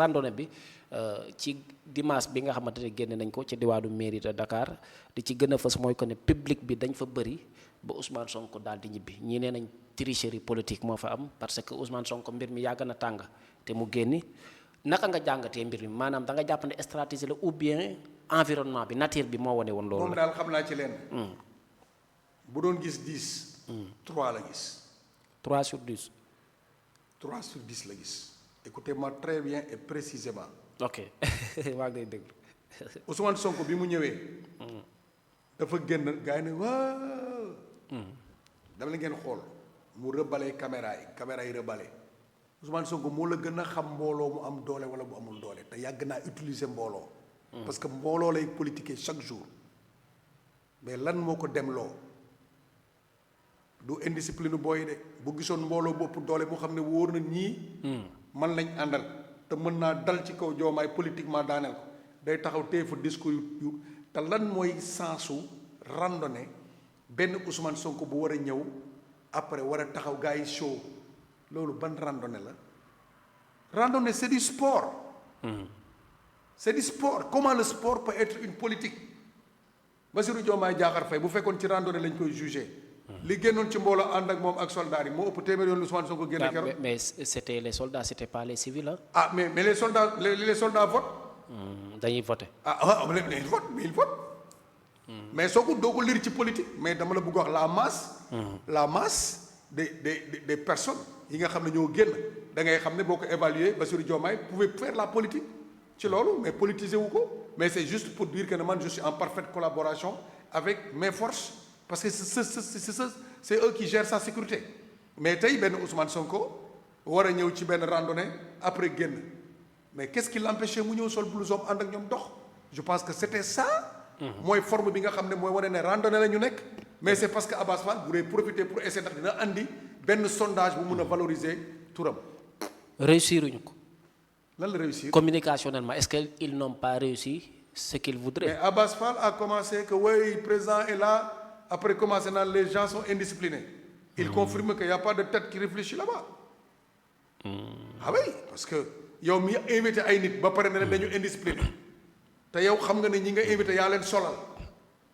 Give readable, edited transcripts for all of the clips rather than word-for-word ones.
randonnée bi ci dimanche bi nga xamante ne génne nañ ko ci diwaanu mairie de Dakar di ci gën a fës mooy que ne public bi dañ fa bëri ba Ousmane Sonko daal di ñibbi ñii nee nañ tricherie politique moo fa am parce que Ousmane Sonko mbir mi yàgg na tàng te mu génni naka nga jàngatee mbir mi maanaam da nga jàpp ne stratégie la ou bien environnement bi nature bi moo wane woon loolu. moom daal xam naa ci leen. bu doon gis 10. 3 la gis. 3 sur 10. 3 sur 10 la gis. Écoutez-moi très bien et précisément. ok maa ngi lay déglu. Ousmane Sonko bi mu ñëwee. dafa génn gars yi ne waaw. dama la ngeen xool mu rëbale caméra yi rëbale. Ousmane Sonko moo la gën a xam mbooloo mu am doole wala mu amul doole te yàgg naa utiliser mbooloo. parce que mbooloo lay politiquer chaque jour. mais lan moo ko demloo du indiscipline booy de bu gisoon mbooloo bopp doole mu xam ne wóor na ñii. man lañ àndal te mën naa dal ci kaw joomaay politiquement daaneel ko day taxaw téye fa discours yu te lan mooy sensu randonnée benn Ousmane Sonko bu war a ñëw après war a taxaw gars yi show loolu ban randonnée la randonnée c'est du sport. c'est du sport comment le sport peut être une politique Bassirou Diomaye Diakhar Faye bu fekkoon ci randonnée lañ koy jugé. li génnoon ci mbooloo ànd ak moom ak soldats yi moo ëpp téeméer yoon Ousmane Sonko génne keroog. mais c'était les soldats c'était pas les civils hein? Ah mais les soldats votent. dañuy voter. Ils votent mais ils votent. mais soo ko doo ko lire ci politique mais dama la bëgg wax la masse des personnes yi nga xam ne ñoo génn da ngay xam ne boo ko évaluer Bassirou Diomaye pouvait faire la politique ci loolu mais politiser wu ko mais c'est juste pour dire que ne man je suis en parfaite collaboration avec mes forces. parce que c'est eux qui gèrent sa sécurité mais tey benn Ousmane Sonko war a ñëw ci benn randonnée après génn mais qu'est-ce qui l'empêchait mu ñëw sol blouson ànd ak ñoom dox je pense que c'était ça. mooy forme bi nga xam ne mooy wane ne randonnée la ñu nekk. mais c'est parce que Abass Fall voulait profiter pour essayer ndax dina andi benn sondage bu mun a valoriser turam. réussir uñu ko. lan la réussir communicationnellement est-ce que ils n'ont pas réussi ce qu'ils voudraient. mais Abass Fall a commencé que oui président est là. Après, commencer dans les gens sont indisciplinés. Il confirme qu'il n'y a pas de tête qui réfléchit là-bas. Ah oui, parce que yow mi invité ay nit ba pare ne dañu indiscipliné te yow xam nga ne ñi nga invité yaa leen solal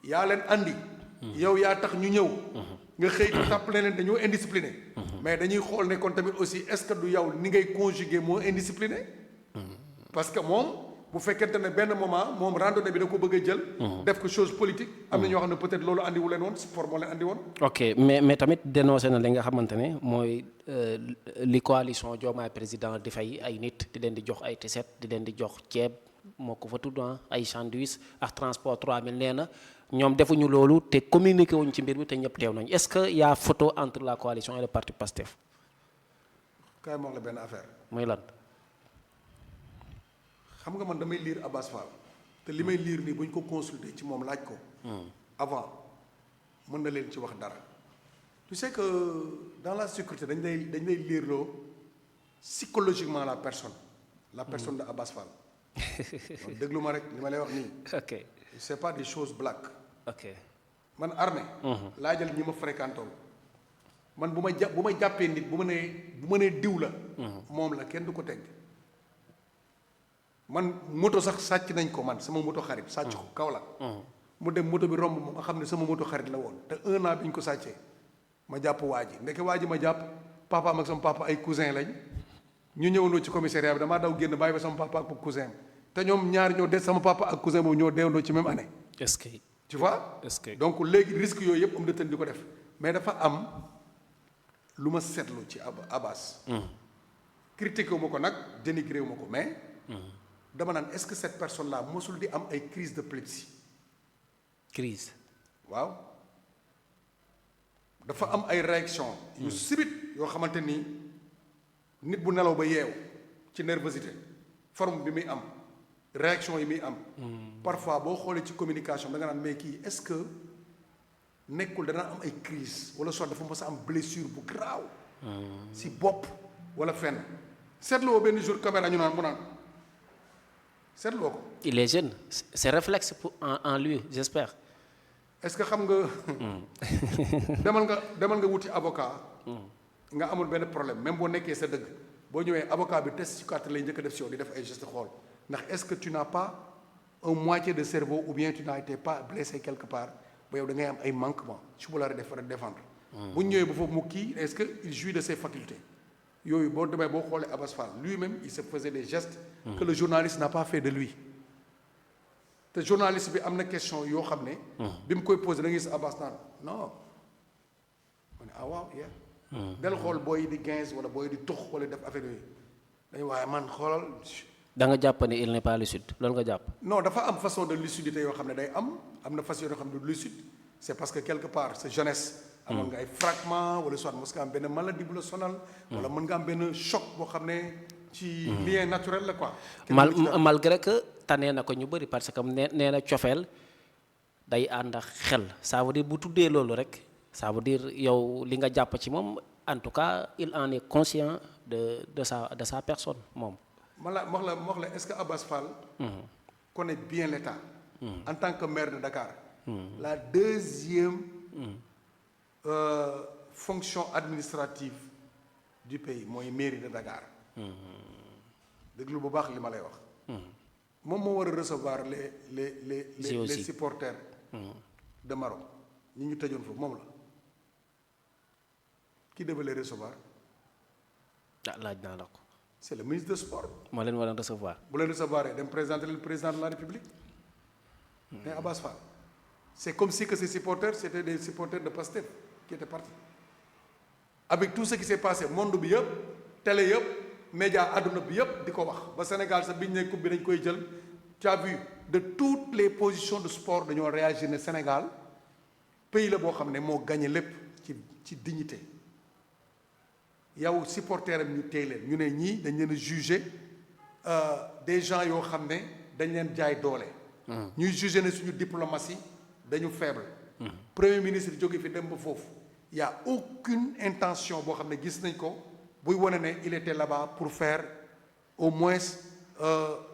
yaa leen andi. yow yaa tax ñu ñëw. nga xëy na tàpp leen dañoo indiscipliné. mais dañuy xool ne kon tamit aussi est-ce que du yow ni ngay conjuguer moo indiscipliné. parce que moom. bu fekkente ne benn moment moom randonnée bi da ko bëgg a jël. def ko chose politique. am na ñoo xam ne peut-être loolu andiwu leen woon sport moo leen andi woon. ok mais tamit dénoncé na li nga xamante ne mooy li coalition Diomaye président di fay ay nit di leen di jox ay tiset di leen di jox ceeb moo ko fa tudd ay sandwich ak transport 3000 nee na ñoom defuñu loolu te communiqué wuñ ci mbir mi te ñëpp teew nañu est-ce que y a photo entre la coalition et le parti PASTEF. kaay ma wax la benn affaire. muy lan. xam nga man damay lire Abass Fall te li may lire nii bu ñu ko consulter ci moom laaj ko. avant mën na leen ci wax dara. tu sais que dans la sécurité dañ lay lire loo psychologiquement la personne de Abass Fall. donc déglu ma rek li ma lay wax nii. ok c'est pas des choses blagues. ok man armée. laajal ñi ma fréquenté man bu ma jàppee nit bu ma nee diw la. moom la kenn du ko teg. man moto sax sàcc nañ ko man sama moto xarit sàcc ko Kaolack. mu dem moto bi romb ma xam ne sama moto xarit la woon te 1 an bi ñu ko sàccee ma jàpp waa ji ndeke waa ji ma jàpp papaam ak sama papa ay cousin lañ ñu ñëwandoo ci commissariat bi damaa daw génn bàyyi ba sama papa ak cousin te ñoom ñaar ñoo de sama papa ak cousin boobu ñoo deewandoo ci même année. est-ce que. tu vois. est-ce que donc léegi risque yooyu yëpp am na tën di ko def mais dafa am lu ma seetlu ci Abass. critiqué wu ma ko nag dénigré wu ma ko mais. dama naan est-ce que cette personne là mosul di am ay crise d'épilepsie. crise. waaw dafa am ay réaction yu subite yoo xamante ni nit bu nelaw ba yeew ci nervosité forme bi muy am réaction yi muy am. parfois boo xoolee ci communication da nga naan mais kii est-ce que nekkul dana am ay crise wala soit dafa mës a am blessure bu graaw. si bopp wala fenn seetloo benn jour caméra ñu naan mu naan. seetloo ko. il est jeune c'est réflexe en lui j'espère. est-ce que xam nga. demal nga wuti avocat. nga amul benn problème même boo nekkee sa dëgg boo ñëwee avocat bi test ci carte lay njëkk a def si yow di def ay gestes xool ndax est-ce que tu n'as pas un moitié de cerveau ou bien tu n'as été pas blessé quelque part ba yow da ngay am ay manquements su ma la défendre. bu ñu ñëwee ba foofu mu kii est-ce que il jouit de ses facultés yooyu boo demee boo xoolee Abass Fall lui-même il se faisait des gestes. que le journaliste n'a pas fait de lui. te journaliste bi am na question yoo xam ne. bi mu koy posé da ngay gis Abass naan non. ma ne waaw yeah. del xool booy di 15 wala booy di tux wala def affaire yooyu dañu waaye man xoolal. da nga jàpp ne il n'est pas lucide loolu nga jàpp. non dafa am façon de lucidité yoo xam ne day am na façon yoo xam ne du lucide c'est parce que quelque part sa jeunesse. amoon nga ay fragments wala soit mos nga am benn maladie bu la sonal. wala mën nga am benn choc boo xam ne ci lien naturel la quoi. malgré que tane na ko ñu bëri parce que nee na cofeel day ànd ak xel ça veut dire bu tuddee loolu rek ça veut dire yow li nga jàpp ci moom en tout cas il en est conscient de sa personne moom. ma wax la est-ce que Abass Fall connaît bien l'État en tant que maire de Dakar la deuxième fonction administrative du pays mooy mairie de Dakar déglu bu baax li ma lay wax moom moo war a recevoir les supporters de Maroc ñi ñu tëjoon foofu moom la qui devait les recevoir laaj naa la ko. c'est le ministre des Sports. moo leen war a recevoir. bu leen recevoir dem présenter le président de la République. mais Abass Fall. c'est comme si que ces supporters c'était des supporters de Pastef qui étaient partis. avec tout ce qui s'est passé monde bi yëpp télé yëpp média àdduna bi yëpp di ko wax ba Sénégal sax biñ ne coupe bi dañ koy jël tu as vu de toutes les positions de sport dañoo réagir ne Sénégal pays la boo xam ne moo gagné lépp ci dignité. yow supporter am ñu téy leen ñu ne ñii dañ leen a juger des gens yoo xam ne dañ leen jaay doole. ñuy juger ne suñu diplomatie dañu faible. premier ministre jóge fi dem ba foofu y a aucune intention boo xam ne gis nañ ko buy wane ne il était là-bas pour faire au moins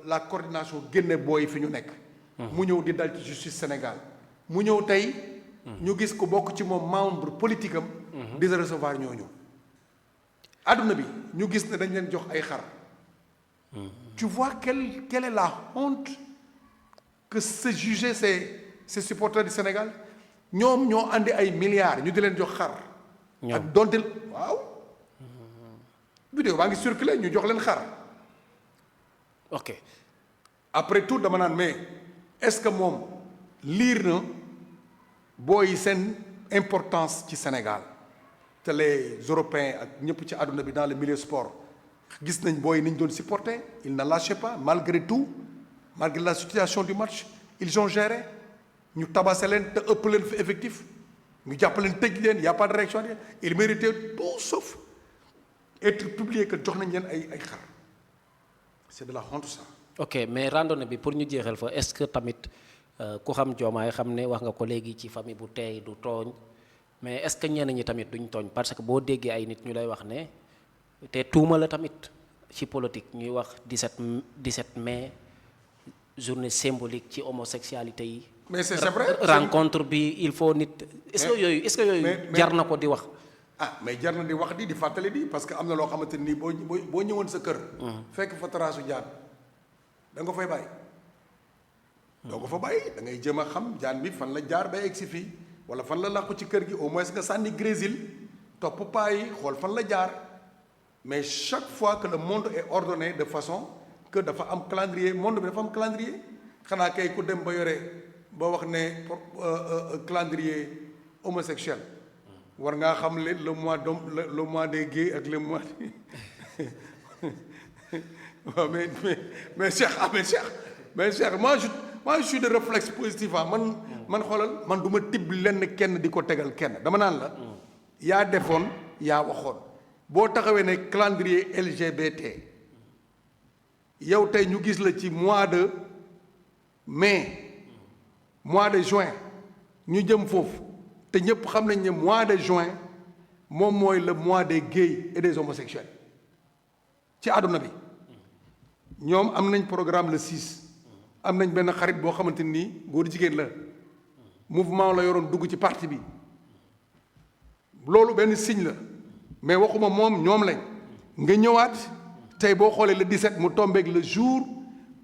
la coordination génne booy fi ñu nekk. mu ñëw di dal ci justice Sénégal mu ñëw tey. ñu gis ko bokk ci moom membre politique am. di recevoir ñooñu. adduna bi ñu gis ne dañ leen jox ay xar. tu vois quelle est la honte que se juger ces supporters du Sénégal ñoom ñoo andi ay milliards ñu di leen jox xar. ak donte waaw. vidéo baa ngi circulé ñu jox leen xar. ok après tout dama naan mais est-ce que moom liir na booy seen importance ci Sénégal. te les Européens ak ñëpp ci àdduna bi dans le milieu sport gis nañ booy ni ñu doon supporter ils ne lâchaient pas malgré tout malgré la situation du match ils ont géré ñu tabase leen te ëpp leen fi effectif ñu jàpp leen tëj leen y a pas de réaction ils méritaient tout sauf être publié que jox nañ leen ay xar c'est de la honte ça. ok mais randonnée bi pour ñu jeexal fa est-ce que tamit ku xam Diomaye xam ne wax nga ko léegi ci famille bu teey du tooñ. mais est-ce que ñenn ñi tamit duñ tooñ parce que boo déggee ay nit ñu lay wax ne te tuuma la tamit ci politique ñuy wax 17 mai journée symbolique ci homosexualité yi. mais c'est vrai rencontre bi il faut nit. est-ce que yooyu jar na ko di wax. mais jar na di wax di fàttali di parce que am na loo xamante ni boo ñëwoon sa kër. fekk fa taraasu jaan da nga fay bàyyi. doo ko fa bàyyi da ngay jëm a xam jaan bi fan la jaar ba egg si fii. wala fan la làqu ci kër gi au moins nga sànni grésil topp paa yi xool fan la jaar mais chaque fois que le monde est ordonné de façon que dafa am calendrier monde bi dafa am calendrier xanaa kay ku dem ba yore ba wax ne calendrier homosexuel war ngaa xam le mois des gays ak le mois waaw mais Cheikh moi je suis de réflexe positif man xoolal man du ma tibb lenn kenn di ko tegal kenn dama naan la yaa defoon yaa waxoon boo taxawee ne calendrier LGBT yow tey ñu gis la ci mois de mai mois de juin ñu jëm foofu te ñëpp xam nañ ne mois de juin moom mooy le mois des gays et des homosexuels ci àdduna bi ñoom am nañ programme le 6 am nañ benn xarit boo xamante ni góor jigéen la mouvement la yoroon dugg ci parti bi loolu benn signe la mais waxuma moom ñoom lañ nga ñëwaat tey boo xoolee le 17 mu tombeek le jour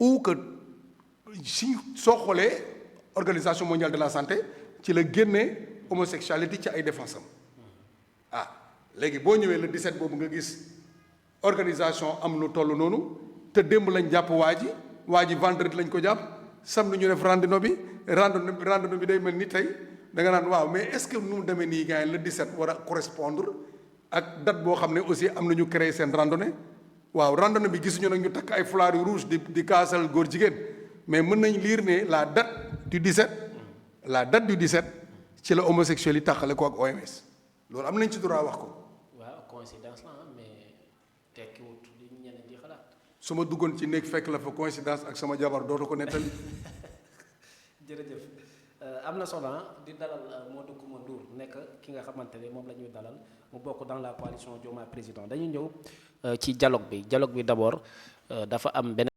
où que si soo xoolee organisation mondiale de la santé ci la génnee homosexualité ci ay défense am ah léegi boo ñëwee le 17 boobu nga gis organisation am lu toll noonu te démb lañ jàpp waa ji vendredi lañ ko jàpp samedi ñu def randonnée bi day mel ni tey da nga naan waaw mais est-ce que nu mu demee nii gars yi le 17 war a correspondre ak date boo xam ne aussi am na ñu créé seen randonnée waaw randonnée bi gisuñu nag ñu takk ay foulard yu rouge di kaasal góor jigéen mais mën nañ lire ne la date du 17 ci la homosexuel yi tàqale ko ak OMS loolu am nañ ci droit wax ko. waaw coïncidence la mais tekkiwut li ñeneen di xalaat. su ma duggoon ci néeg fekk la fa coïncidence ak sama jabar dootu ko nettali. jërëjëf am na solo di dalal Modou Coumba Ndour nekk ki nga xamante ne moom la ñuy dalal mu bokk dans la coalition Diomaye Président dañu ñëw ci dialogue bi d'abord dafa am benn